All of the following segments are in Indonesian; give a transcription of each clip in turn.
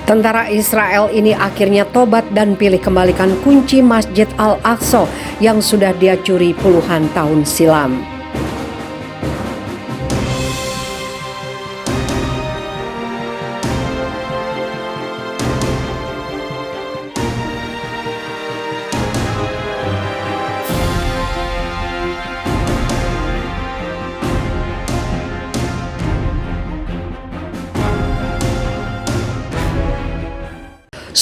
Tentara Israel ini akhirnya tobat dan pilih kembalikan kunci Masjid Al-Aqsa yang sudah dia curi puluhan tahun silam.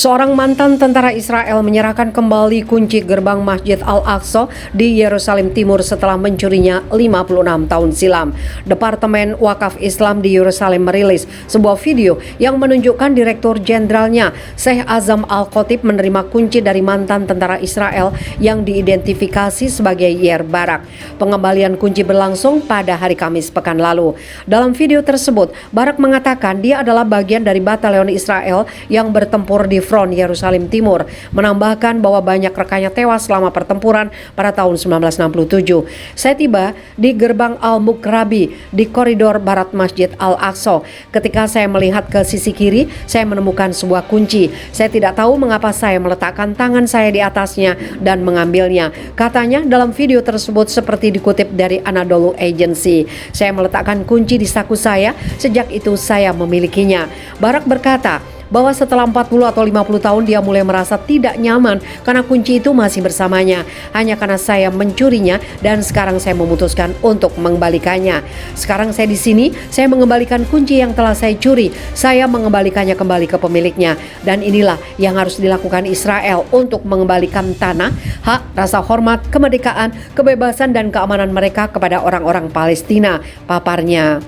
Seorang mantan tentara Israel menyerahkan kembali kunci gerbang Masjid Al-Aqsa di Yerusalem Timur setelah mencurinya 56 tahun silam. Departemen Wakaf Islam di Yerusalem merilis sebuah video yang menunjukkan Direktur Jenderalnya Sheikh Azam Al-Khatib menerima kunci dari mantan tentara Israel yang diidentifikasi sebagai Yair Barak. Pengembalian kunci berlangsung pada hari Kamis pekan lalu. Dalam video tersebut, Barak mengatakan dia adalah bagian dari batalion Israel yang bertempur di front Yerusalem Timur, menambahkan bahwa banyak rekannya tewas selama pertempuran pada tahun 1967. Saya tiba di gerbang Al-Mughrabi di koridor barat Masjid Al-Aqsa. Ketika saya melihat ke sisi kiri, saya menemukan sebuah kunci. Saya tidak tahu mengapa saya meletakkan tangan saya di atasnya dan mengambilnya. Katanya dalam video tersebut seperti dikutip dari Anadolu Agency. Saya meletakkan kunci di saku saya, sejak itu saya memilikinya. Barak berkata bahwa setelah 40 atau 50 tahun dia mulai merasa tidak nyaman karena kunci itu masih bersamanya. Hanya karena saya mencurinya dan sekarang saya memutuskan untuk mengembalikannya. Sekarang saya di sini, saya mengembalikan kunci yang telah saya curi. Saya mengembalikannya kembali ke pemiliknya. Dan inilah yang harus dilakukan Israel untuk mengembalikan tanah, hak, rasa hormat, kemerdekaan, kebebasan dan keamanan mereka kepada orang-orang Palestina, paparnya.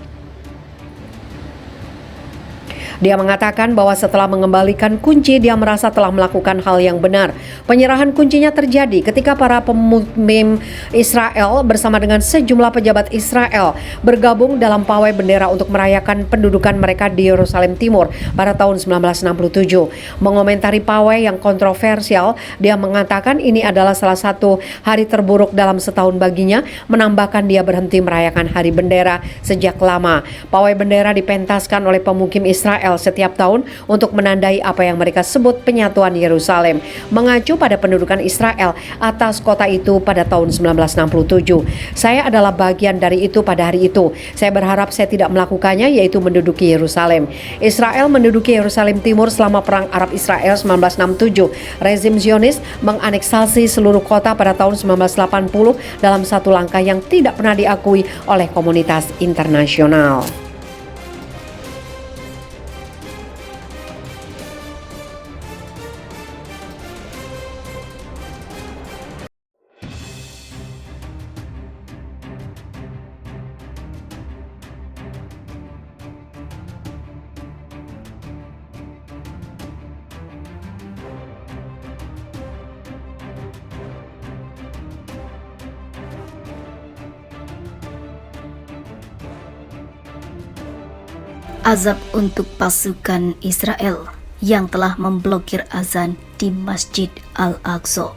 Dia mengatakan bahwa setelah mengembalikan kunci, dia merasa telah melakukan hal yang benar. Penyerahan kuncinya terjadi ketika para pemimpin Israel bersama dengan sejumlah pejabat Israel bergabung dalam pawai bendera untuk merayakan pendudukan mereka di Yerusalem Timur pada tahun 1967. Mengomentari pawai yang kontroversial, dia mengatakan ini adalah salah satu hari terburuk dalam setahun baginya, menambahkan dia berhenti merayakan hari bendera sejak lama. Pawai bendera dipentaskan oleh pemukim Israel setiap tahun untuk menandai apa yang mereka sebut penyatuan Yerusalem, mengacu pada pendudukan Israel atas kota itu pada tahun 1967. Saya adalah bagian dari itu pada hari itu. Saya berharap saya tidak melakukannya, yaitu menduduki Yerusalem. Israel menduduki Yerusalem Timur selama Perang Arab Israel 1967. Rezim Zionis menganeksasi seluruh kota pada tahun 1980 dalam satu langkah yang tidak pernah diakui oleh komunitas internasional. Azab untuk pasukan Israel yang telah memblokir azan di Masjid Al-Aqsa.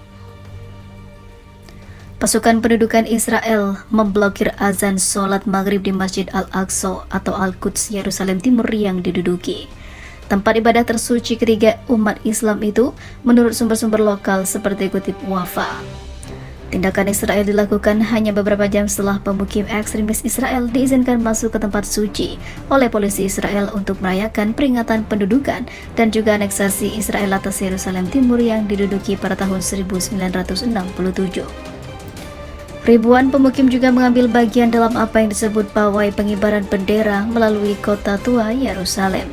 Pasukan pendudukan Israel memblokir azan sholat maghrib di Masjid Al-Aqsa atau Al-Quds Yerusalem Timur yang diduduki. Tempat ibadah tersuci ketiga umat Islam itu menurut sumber-sumber lokal seperti kutip Wafa. Tindakan Israel dilakukan hanya beberapa jam setelah pemukim ekstremis Israel diizinkan masuk ke tempat suci oleh polisi Israel untuk merayakan peringatan pendudukan dan juga aneksasi Israel atas Yerusalem Timur yang diduduki pada tahun 1967. Ribuan pemukim juga mengambil bagian dalam apa yang disebut pawai pengibaran bendera melalui kota tua Yerusalem.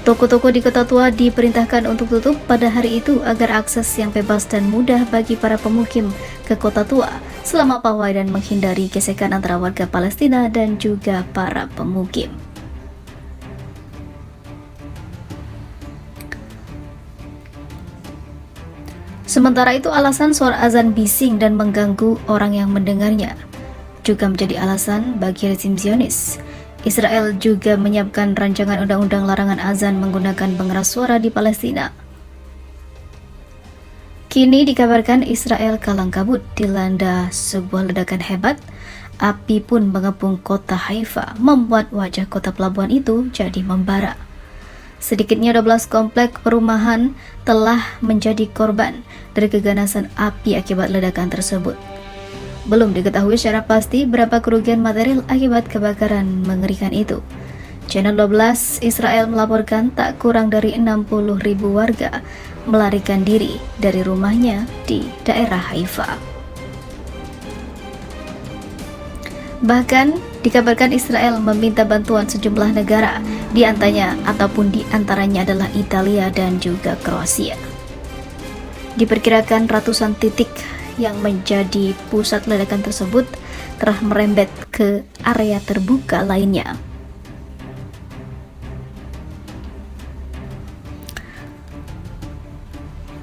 Toko-toko di kota tua diperintahkan untuk tutup pada hari itu agar akses yang bebas dan mudah bagi para pemukim ke kota tua selama pawai dan menghindari gesekan antara warga Palestina dan juga para pemukim. Sementara itu alasan suara azan bising dan mengganggu orang yang mendengarnya juga menjadi alasan bagi rezim Zionis. Israel juga menyiapkan rancangan undang-undang larangan azan menggunakan pengeras suara di Palestina. Kini dikabarkan Israel kalang kabut dilanda sebuah ledakan hebat. Api pun mengepung kota Haifa, membuat wajah kota pelabuhan itu jadi membara. Sedikitnya 12 komplek perumahan telah menjadi korban dari keganasan api akibat ledakan tersebut. Belum diketahui secara pasti berapa kerugian material akibat kebakaran mengerikan itu. Channel 12 Israel melaporkan tak kurang dari 60.000 warga melarikan diri dari rumahnya di daerah Haifa. Bahkan dikabarkan Israel meminta bantuan sejumlah negara, di antaranya adalah Italia dan juga Kroasia. Diperkirakan ratusan titik yang menjadi pusat ledakan tersebut telah merembet ke area terbuka lainnya.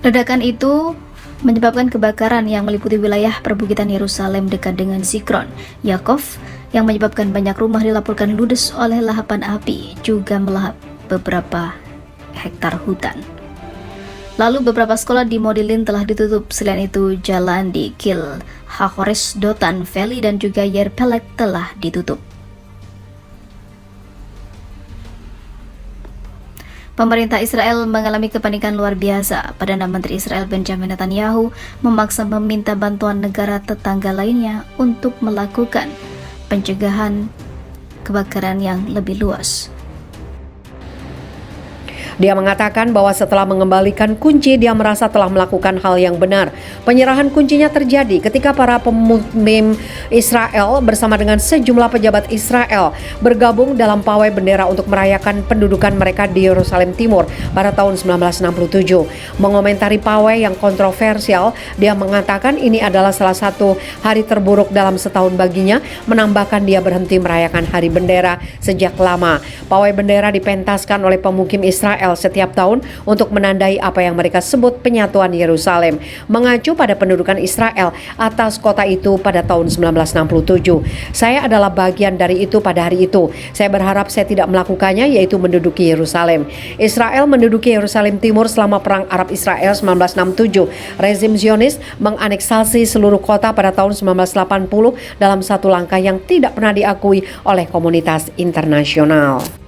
Ledakan itu menyebabkan kebakaran yang meliputi wilayah perbukitan Yerusalem dekat dengan Zikron Yaakov, yang menyebabkan banyak rumah dilaporkan ludes oleh lahapan api, juga melahap beberapa hektar hutan. Lalu beberapa sekolah di Modilin telah ditutup. Selain itu, jalan di Kil Hachores Dotan Valley dan juga Yair Pelek telah ditutup. Pemerintah Israel mengalami kepanikan luar biasa. Perdana Menteri Israel Benjamin Netanyahu memaksa meminta bantuan negara tetangga lainnya untuk melakukan pencegahan kebakaran yang lebih luas. Dia mengatakan bahwa setelah mengembalikan kunci, dia merasa telah melakukan hal yang benar. Penyerahan kuncinya terjadi ketika para pemimpin Israel bersama dengan sejumlah pejabat Israel bergabung dalam pawai bendera untuk merayakan pendudukan mereka di Yerusalem Timur pada tahun 1967. Mengomentari pawai yang kontroversial, dia mengatakan ini adalah salah satu hari terburuk dalam setahun baginya, menambahkan dia berhenti merayakan hari bendera sejak lama. Pawai bendera dipentaskan oleh pemukim Israel setiap tahun untuk menandai apa yang mereka sebut penyatuan Yerusalem, mengacu pada pendudukan Israel atas kota itu pada tahun 1967. Saya adalah bagian dari itu pada hari itu. Saya berharap saya tidak melakukannya, yaitu menduduki Yerusalem. Israel menduduki Yerusalem Timur selama Perang Arab Israel 1967. Rezim Zionis menganeksasi seluruh kota pada tahun 1980 dalam satu langkah yang tidak pernah diakui oleh komunitas internasional.